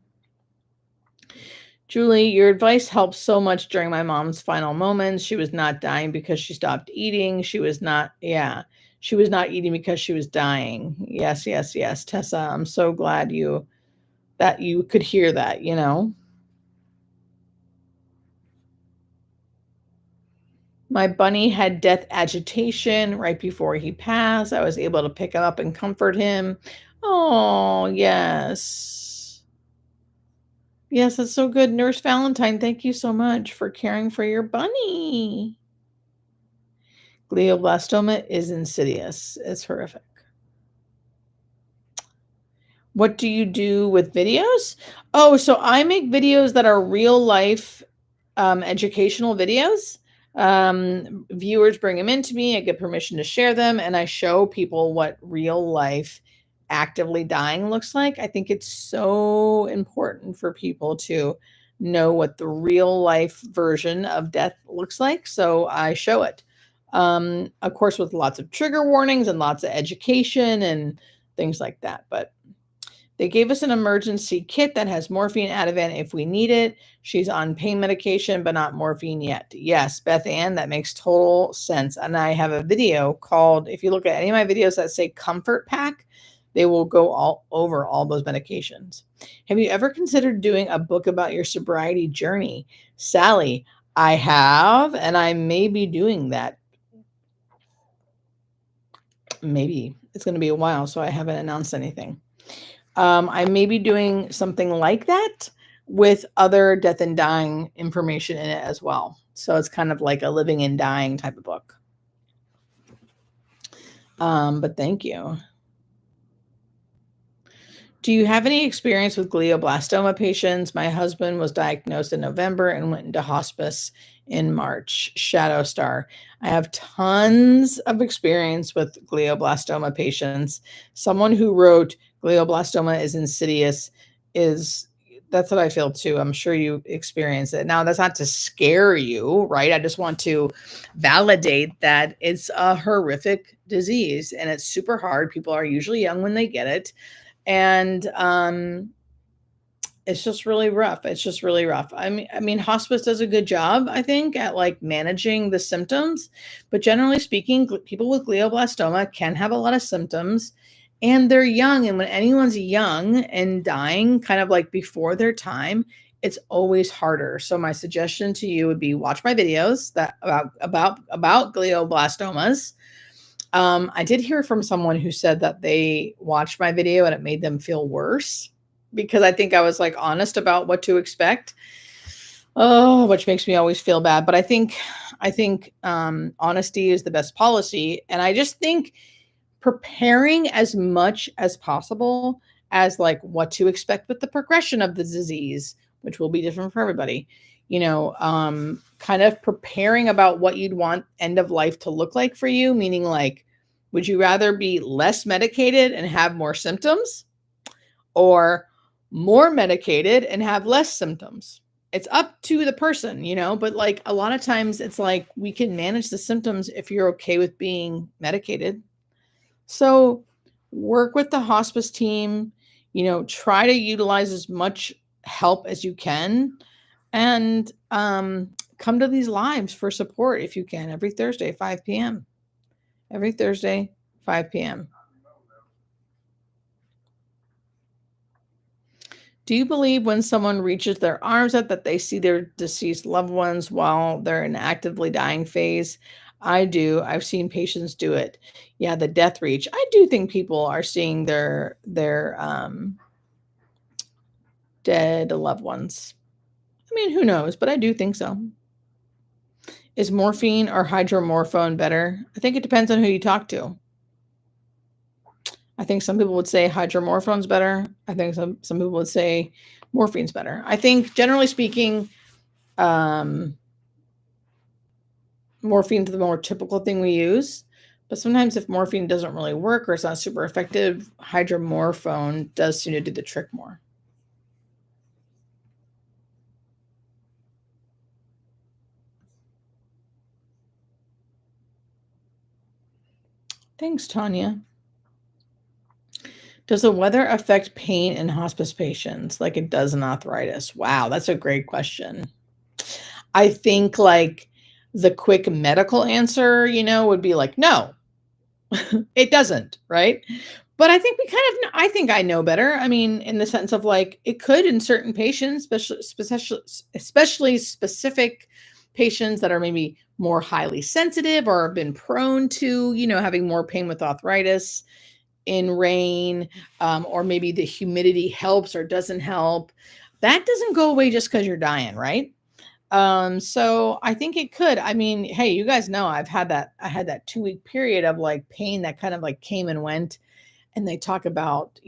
Julie, your advice helped so much during my mom's final moments. She was not dying because she stopped eating. She was not eating because she was dying. Yes, yes, yes. Tessa, I'm so glad that you could hear that, My bunny had death agitation right before he passed. I was able to pick him up and comfort him. Oh, yes. Yes, that's so good. Nurse Valentine, thank you so much for caring for your bunny. Glioblastoma is insidious. It's horrific. What do you do with videos? Oh, so I make videos that are real life educational videos. Viewers bring them into me. I get permission to share them, and I show people what real life actively dying looks like. I think it's so important for people to know what the real life version of death looks like. So I show it. Of course, with lots of trigger warnings and lots of education and things like that. But they gave us an emergency kit that has morphine Ativan if we need it. She's on pain medication, but not morphine yet. Yes, Beth Ann, that makes total sense. And I have a video called, if you look at any of my videos that say Comfort Pack, they will go all over all those medications. Have you ever considered doing a book about your sobriety journey? Sally, I have, and I may be doing that. Maybe. It's going to be a while, so I haven't announced anything. I may be doing something like that with other death and dying information in it as well. So it's kind of like a living and dying type of book. But thank you. Do you have any experience with glioblastoma patients? My husband was diagnosed in November and went into hospice in March. Shadow Star. I have tons of experience with glioblastoma patients. Someone who wrote glioblastoma is insidious that's what I feel too. I'm sure you experience it. Now, that's not to scare you, right? I just want to validate that it's a horrific disease and it's super hard. People are usually young when they get it. And it's just really rough. It's just really rough. I mean, hospice does a good job, I think, at like managing the symptoms. But generally speaking, people with glioblastoma can have a lot of symptoms, and they're young. And when anyone's young and dying, kind of like before their time, it's always harder. So my suggestion to you would be watch my videos that about glioblastomas. I did hear from someone who said that they watched my video and it made them feel worse because I think I was like honest about what to expect. Oh, which makes me always feel bad. But I think honesty is the best policy. And I just think preparing as much as possible as like what to expect with the progression of the disease, which will be different for everybody. kind of preparing about what you'd want end of life to look like for you, meaning like, would you rather be less medicated and have more symptoms or more medicated and have less symptoms? It's up to the person, but like a lot of times it's like we can manage the symptoms if you're okay with being medicated. So work with the hospice team, try to utilize as much help as you can and come to these lives for support if you can every Thursday, 5 p.m. Every Thursday, 5 p.m. Do you believe when someone reaches their arms out that they see their deceased loved ones while they're in actively dying phase? I do. I've seen patients do it. Yeah, the death reach. I do think people are seeing their dead loved ones. I mean, who knows, but I do think so. Is morphine or hydromorphone better? I think it depends on who you talk to. I think some people would say hydromorphone's better. I think some people would say morphine's better. I think generally speaking, morphine's the more typical thing we use. But sometimes if morphine doesn't really work or it's not super effective, hydromorphone does seem to do the trick more. Thanks, Tanya. Does the weather affect pain in hospice patients like it does in arthritis? Wow, that's a great question. I think like the quick medical answer, would be like, no, it doesn't, right? But I think I think I know better. I mean, in the sense of like, it could in certain patients, especially specific patients that are maybe more highly sensitive or have been prone to, having more pain with arthritis in rain, or maybe the humidity helps or doesn't help. That doesn't go away just because you're dying, right? So I think it could. I mean, hey, you guys know I had that 2-week period of like pain that kind of like came and went. And they talk about,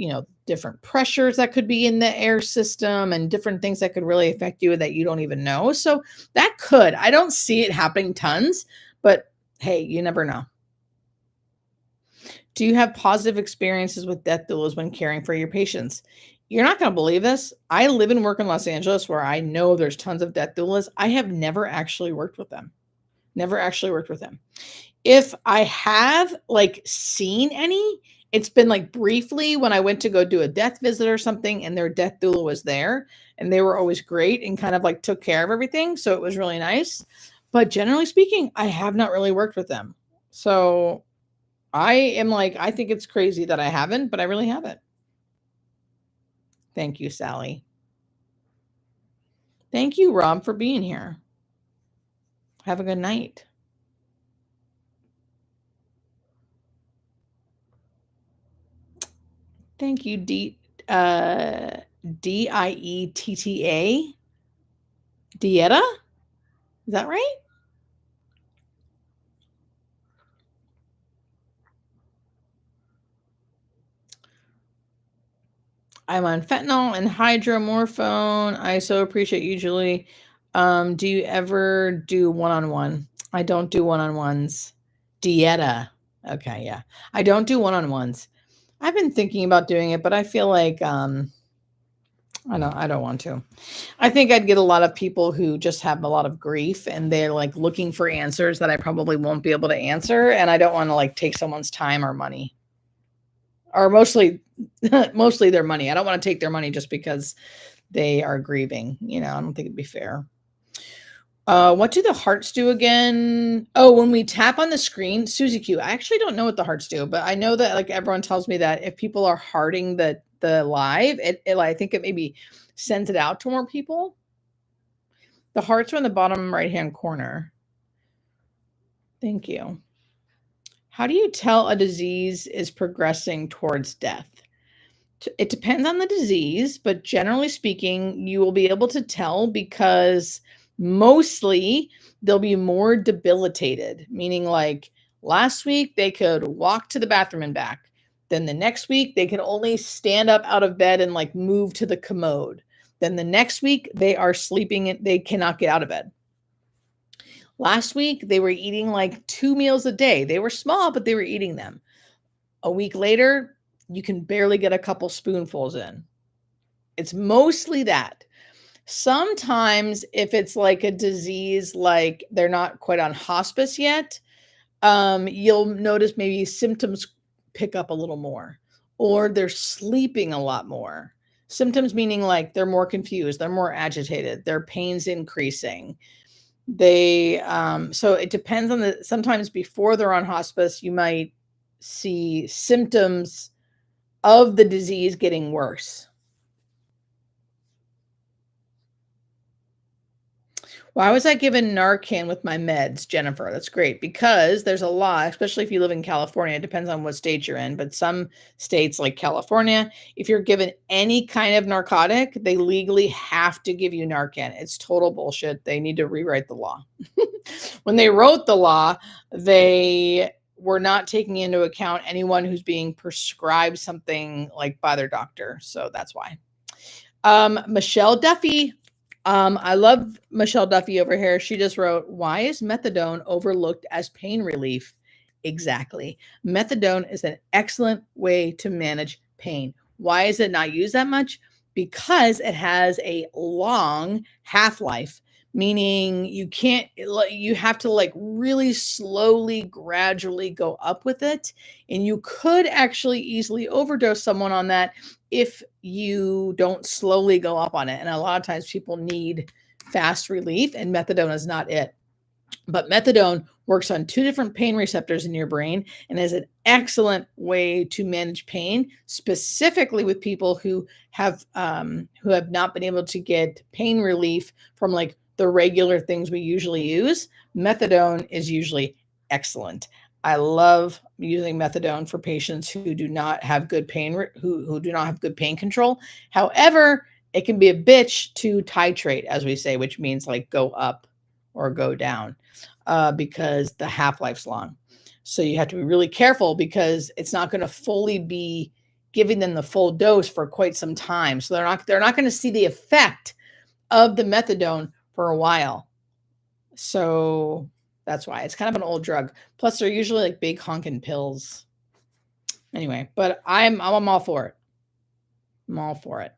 different pressures that could be in the air system and different things that could really affect you that you don't even know. So that could. I don't see it happening tons, but hey, you never know. Do you have positive experiences with death doulas when caring for your patients? You're not going to believe this. I live and work in Los Angeles where I know there's tons of death doulas. I have never actually worked with them. Never actually worked with them. If I have like seen any, it's been like briefly when I went to go do a death visit or something and their death doula was there and they were always great and kind of like took care of everything. So it was really nice. But generally speaking, I have not really worked with them. So I am like, I think it's crazy that I haven't, but I really haven't. Thank you, Sally. Thank you, Rob, for being here. Have a good night. Thank you, Dietta. Dieta? Is that right? I'm on fentanyl and hydromorphone. I so appreciate you, Julie. Do you ever do one-on-one? I don't do one-on-ones. Dieta. Okay, yeah. I don't do one-on-ones. I've been thinking about doing it, but I feel like I don't want to. I think I'd get a lot of people who just have a lot of grief and they're like looking for answers that I probably won't be able to answer, and I don't want to like take someone's time or money. Or mostly their money. I don't want to take their money just because they are grieving. I don't think it'd be fair. What do the hearts do again? Oh, when we tap on the screen, Susie Q. I actually don't know what the hearts do, but I know that like everyone tells me that if people are hearting the live, it I think it maybe sends it out to more people. The hearts are in the bottom right-hand corner. Thank you. How do you tell a disease is progressing towards death? It depends on the disease, but generally speaking, you will be able to tell because mostly they'll be more debilitated, meaning like last week they could walk to the bathroom and back. Then the next week they could only stand up out of bed and like move to the commode. Then the next week, they are sleeping and they cannot get out of bed. Last week, they were eating like 2 meals a day. They were small, but they were eating them. A week later, you can barely get a couple spoonfuls in. It's mostly that. Sometimes if it's like a disease, like they're not quite on hospice yet, you'll notice maybe symptoms pick up a little more, or they're sleeping a lot more. Symptoms meaning like they're more confused, they're more agitated, their pain's increasing. So it depends on sometimes before they're on hospice, you might see symptoms of the disease getting worse. Why was I given Narcan with my meds, Jennifer? That's great because there's a law, especially if you live in California. It depends on what state you're in, but some states like California, if you're given any kind of narcotic, they legally have to give you Narcan. It's total bullshit. They need to rewrite the law. When they wrote the law, they were not taking into account anyone who's being prescribed something like by their doctor. So that's why. Michelle Duffy. I love Michelle Duffy over here. She just wrote, why is methadone overlooked as pain relief? Exactly. Methadone is an excellent way to manage pain. Why is it not used that much? Because it has a long half-life, meaning you have to like really slowly, gradually go up with it. And you could actually easily overdose someone on that if you don't slowly go up on it. And a lot of times people need fast relief, and methadone is not it. But methadone works on 2 different pain receptors in your brain and is an excellent way to manage pain, specifically with people who have not been able to get pain relief from like the regular things we usually use. Methadone is usually excellent. I love using methadone for patients who do not have good pain, who do not have good pain control. However, it can be a bitch to titrate, as we say, which means like go up or go down, because the half-life's long. So you have to be really careful because it's not going to fully be giving them the full dose for quite some time. So they're not going to see the effect of the methadone for a while. So that's why it's kind of an old drug. Plus, they're usually like big honking pills. Anyway, but I'm all for it. I'm all for it.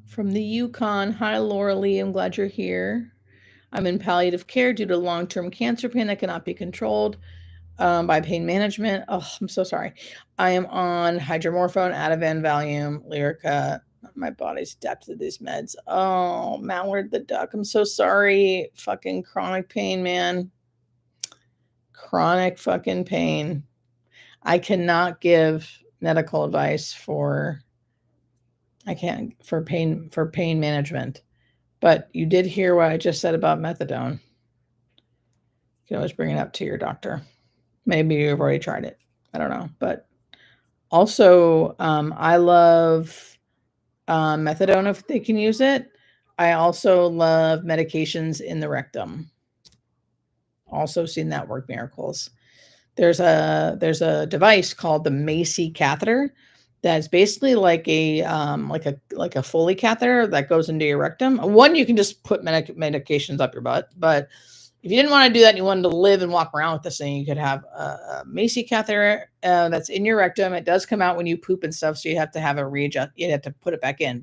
From the Yukon. Hi, Laura Lee. I'm glad you're here. I'm in palliative care due to long-term cancer pain that cannot be controlled by pain management. Oh, I'm so sorry. I am on hydromorphone, Ativan, Valium, Lyrica. My body's adapted to these meds. Oh, Mallard the duck. I'm so sorry. Fucking chronic pain, man. Chronic fucking pain. I cannot give medical advice for pain management. But you did hear what I just said about methadone. You can always bring it up to your doctor. Maybe you've already tried it. I don't know. But also, I love methadone if they can use it. I also love medications in the rectum. Also seen that work miracles. There's a device called the Macy catheter that's basically like a Foley catheter that goes into your rectum. One, you can just put medications up your butt, but if you didn't want to do that and you wanted to live and walk around with this thing, you could have a Macy catheter that's in your rectum. It does come out when you poop and stuff, so you have to have a readjust. You have to put it back in,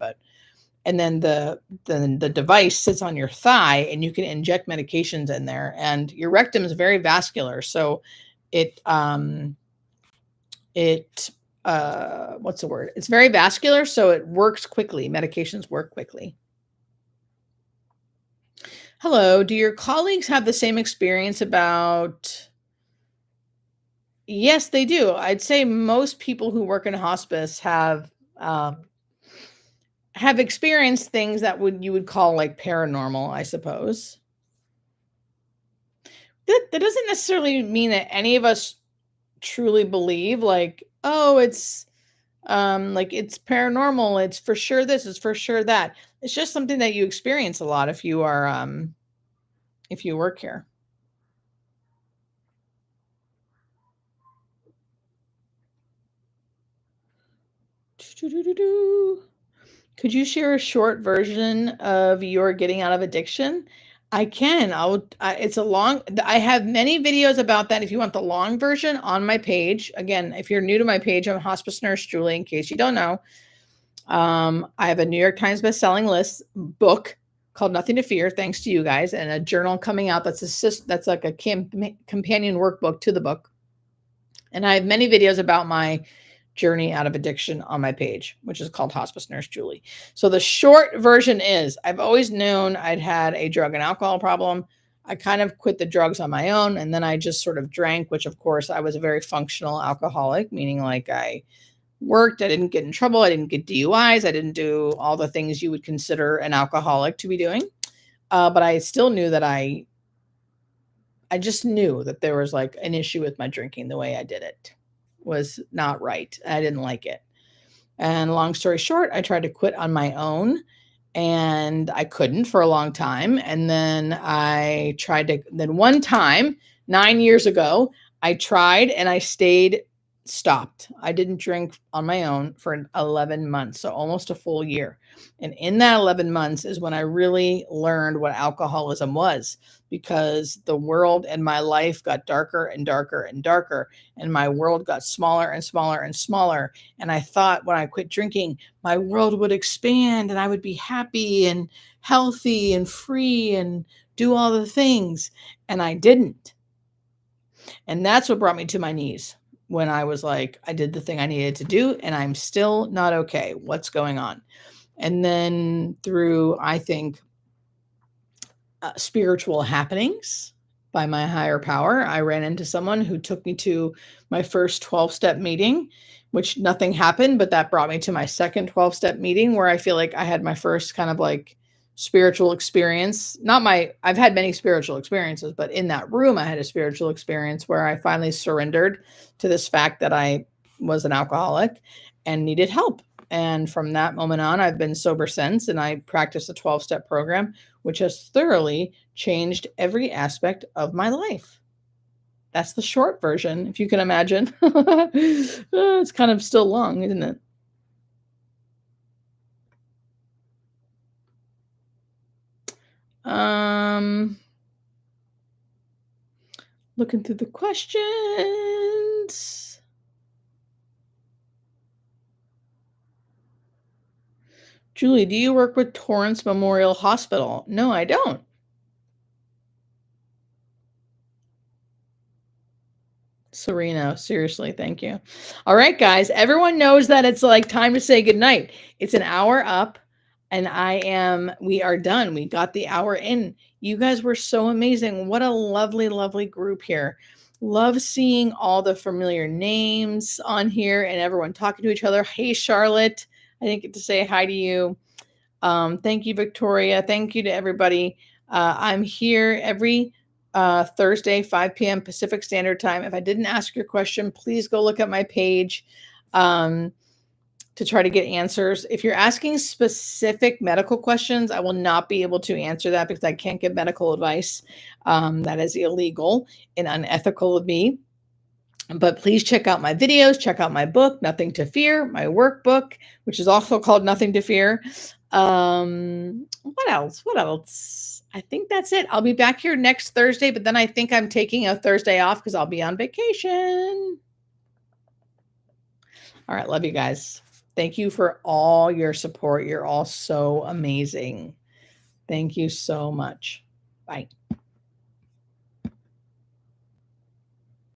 and then the device sits on your thigh, and you can inject medications in there. And your rectum is very vascular, so what's the word? It's very vascular, so it works quickly. Medications work quickly. Hello, do your colleagues have the same experience about? Yes, they do. I'd say most people who work in hospice have experienced things that you would call like paranormal, I suppose. That doesn't necessarily mean that any of us truly believe like, oh, it's like it's paranormal, it's for sure this, is for sure that. It's just something that you experience a lot if you work here. Could you share a short version of your getting out of addiction? I can. It's a long, I have many videos about that. If you want the long version on my page, again, if you're new to my page, I'm Hospice Nurse Julie, in case you don't know. I have a New York Times bestselling list book called Nothing to Fear, thanks to you guys, and a journal coming out that's like a companion workbook to the book. And I have many videos about my journey out of addiction on my page, which is called Hospice Nurse Julie. So the short version is I've always known I'd had a drug and alcohol problem. I kind of quit the drugs on my own, and then I just sort of drank, which of course I was a very functional alcoholic, meaning like I worked, I didn't get in trouble, I didn't get DUIs, I didn't do all the things you would consider an alcoholic to be doing. But I still knew that I just knew that there was like an issue with my drinking. The way I did it was not right. I didn't like it. And long story short, I tried to quit on my own and I couldn't for a long time. And then then one time, 9 years ago, I tried and I stopped. I didn't drink on my own for 11 months, so almost a full year. And in that 11 months is when I really learned what alcoholism was, because the world and my life got darker and darker and darker, and my world got smaller and smaller and smaller. And I thought when I quit drinking, my world would expand and I would be happy and healthy and free and do all the things. And I didn't. And that's what brought me to my knees. When I was like, I did the thing I needed to do, and I'm still not okay. What's going on? And then through, I think, spiritual happenings by my higher power, I ran into someone who took me to my first 12-step meeting, which nothing happened, but that brought me to my second 12-step meeting, where I feel like I had my first kind of like spiritual experience. I've had many spiritual experiences, but in that room, I had a spiritual experience where I finally surrendered to this fact that I was an alcoholic and needed help. And from that moment on, I've been sober since, and I practice a 12-step program, which has thoroughly changed every aspect of my life. That's the short version, if you can imagine. It's kind of still long, isn't it? Looking through the questions. Julie, do you work with Torrance Memorial Hospital? No, I don't. Serena, seriously, thank you. All right, guys, everyone knows that it's like time to say goodnight. It's an hour up, and we are done. We got the hour in. You guys were so amazing. What a lovely, lovely group here. Love seeing all the familiar names on here and everyone talking to each other. Hey, Charlotte, I didn't get to say hi to you. Thank you, Victoria. Thank you to everybody. I'm here every Thursday, 5 p.m. Pacific Standard Time. If I didn't ask your question, please go look at my page to try to get answers. If you're asking specific medical questions, I will not be able to answer that because I can't give medical advice. That is illegal and unethical of me. But please check out my videos, check out my book, Nothing to Fear, my workbook, which is also called Nothing to Fear. What else? What else? I think that's it. I'll be back here next Thursday, but then I think I'm taking a Thursday off because I'll be on vacation. All right. Love you guys. Thank you for all your support. You're all so amazing. Thank you so much. Bye.